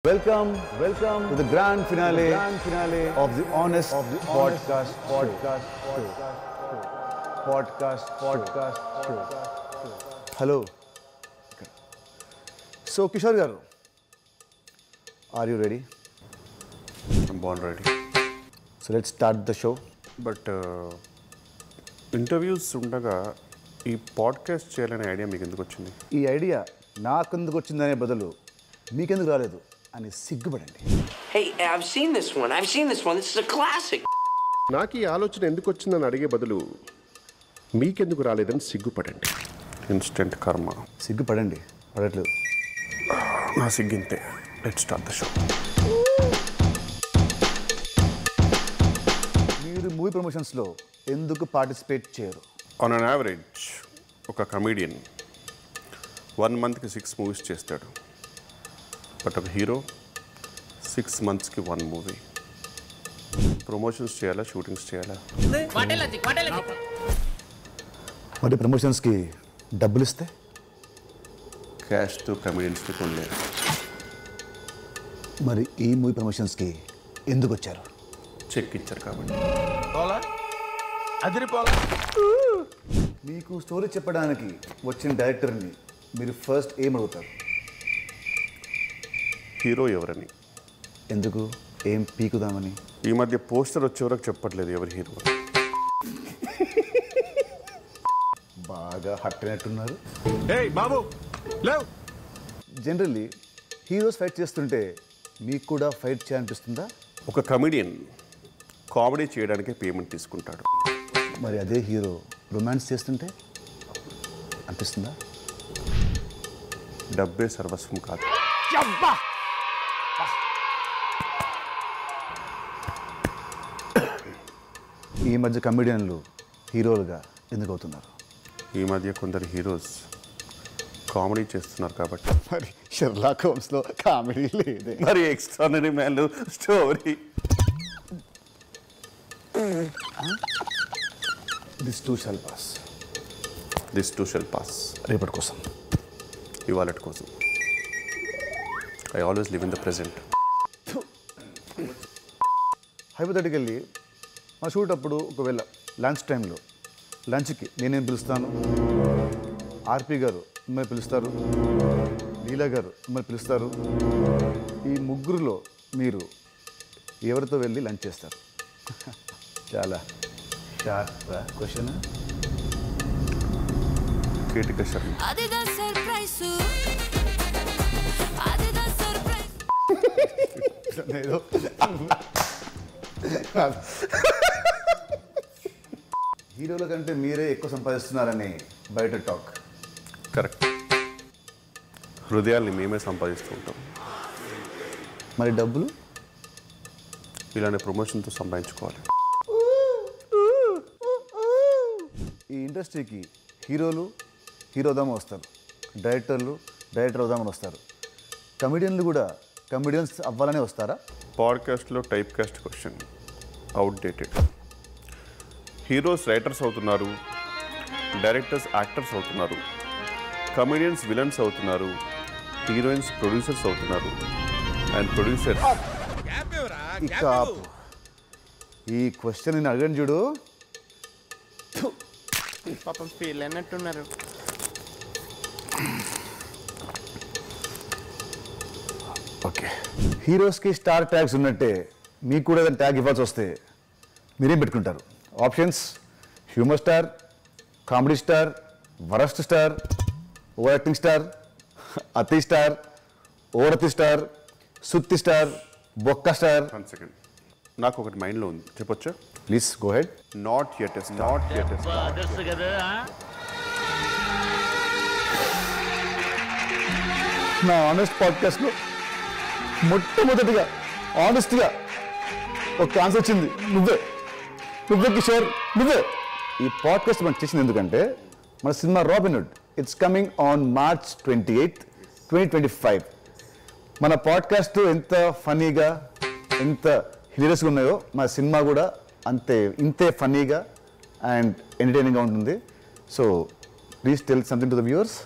Welcome to the grand finale of the Honest Podcast Show. Hello. So, Kishore garu, are you ready? I'm born ready. So, let's start the show. But interviews ఉండగా ఈ podcast చేయాలనే idea మీకు ఎందుకు వచ్చింది? ఈ idea నాకెందుకు వచ్చిందనే బదులు మీకెందుకు రాలేదు అని సిగ్గుపడండి. Hey, I've seen this one. This is a classic. నాకు ఈ ఆలోచన ఎందుకు వచ్చిందని అడిగే బదులు మీకెందుకు రాలేదని సిగ్గుపడండి. ఇన్స్టెంట్ కర్మ. సిగ్గుపడండి, పడట్లేదు. నా సిగ్గింతే. Let's start the show. మీరు మూవీ ప్రమోషన్స్లో ఎందుకు పార్టిసిపేట్ చేయరు? ఆన్ అన్ యావరేజ్ ఒక కమీడియన్ 1 monthకి 6 movies చేస్తాడు. బట్ ఒక హీరో 6 monthsకి 1 movie. ప్రమోషన్స్ చేయాలా, షూటింగ్స్ చేయాలా? మరి ప్రమోషన్స్కి డబ్బులు ఇస్తే క్యాష్తో కమీడియన్స్కి కొనలేరు. మరి ఈ మూవీ ప్రమోషన్స్కి ఎందుకు వచ్చారు? చెక్ ఇచ్చారు కాబట్టి. మీకు స్టోరీ చెప్పడానికి వచ్చిన డైరెక్టర్ని మీరు ఫస్ట్ ఏం అడుగుతారు? హీరో ఎవరని. ఎందుకు? ఏం పీకుదామని? ఈ మధ్య పోస్టర్ వచ్చే వరకు చెప్పట్లేదు ఎవరి హీరో. బాగా హట్ అయినట్టున్నారు. బాబు జనరల్లీ హీరోస్ ఫైట్ చేస్తుంటే మీకు కూడా ఫైట్ చేయాలనిపిస్తుందా? ఒక కమెడియన్ కామెడీ చేయడానికే పేమెంట్ తీసుకుంటాడు. మరి అదే హీరో రొమాన్స్ చేస్తుంటే అనిపిస్తుందా? డబ్బే సర్వస్వం కాదు. ఈ మధ్య కమెడియన్లు హీరోలుగా ఎందుకు అవుతున్నారు? ఈ మధ్య కొందరు హీరోస్ కామెడీ చేస్తున్నారు కాబట్టి. మరి షెర్లాక్ హోమ్స్లో కామెడీ లేదే. మరి extraordinary man story. This two shall pass. This two shell pass. రేపటి కోసం, ఇవాళ కోసం. I always live in the present. Hypothetically మా షూట్ అప్పుడు ఒకవేళ లంచ్ టైంలో లంచ్కి నేనేం పిలుస్తాను, ఆర్పి గారు మిమ్మల్ని పిలుస్తారు, లీలా గారు మిమ్మల్ని పిలుస్తారు. ఈ ముగ్గురులో మీరు ఎవరితో వెళ్ళి లంచ్ చేస్తారు? చాలా షార్ప్ క్వశ్చన్. కీటిక శర్మ. ఏదో హీరోల కంటే మీరే ఎక్కువ సంపాదిస్తున్నారని బయట టాక్. కరెక్ట్. హృదయాల్ని మేమే సంపాదిస్తూ ఉంటాం. మరి డబ్బులు? ఇలాంటి ప్రమోషన్తో సంపాదించుకోవాలి. ఈ ఇండస్ట్రీకి హీరోలు హీరో అవుదామని వస్తారు, డైరెక్టర్లు డైరెక్టర్ అవుదామని వస్తారు, కమెడియన్లు కూడా కమెడియన్స్ అవ్వాలనే వస్తారా? పాడ్కాస్ట్లో type cast question outdated. Heroes writers అవుతున్నారు, డైరెక్టర్స్ యాక్టర్స్ అవుతున్నారు, కమెడియన్స్ విలన్స్ అవుతున్నారు, హీరోయిన్స్ ప్రొడ్యూసర్స్ అవుతున్నారు, అండ్ ప్రొడ్యూసర్స్. ఇక ఆపు. ఈ క్వశ్చన్ నేను అడగను చూడు. పాపం ఫీల్ అయినట్టున్నారు. ఓకే, హీరోస్కి స్టార్ ట్యాగ్స్ ఉన్నట్టే మీకు కూడా ఏదైనా ట్యాగ్ ఇవ్వాల్సి వస్తే మీరేం పెట్టుకుంటారు? Options: humour star, comedy star, worst star, over acting star, అతి స్టార్, ఓవర్ అతి స్టార్, సుత్తి స్టార్, బొక్క స్టార్. 1 second. నాకు ఒకటి మైండ్లో ఉంది, చెప్పొచ్చా? Please go head. Not yet a star. నా ఆనెస్ట్ పాడ్కాస్ట్లో మొట్టమొదటిగా ఆనెస్ట్గా ఒక ఆన్సర్ వచ్చింది. నువ్వే కిషోర్, నువ్వే. ఈ పాడ్కాస్ట్ మనం చేసింది ఎందుకంటే మన cinema robin hood it's coming on March 28, 2025. మన పాడ్కాస్ట్ ఎంత ఫన్నీగా, ఎంత హిలేరియస్గా ఉన్నాయో మన సినిమా కూడా ఇంతే ఫన్నీగా అండ్ ఎంటర్టైనింగ్గా ఉంటుంది. So please tell something to the viewers.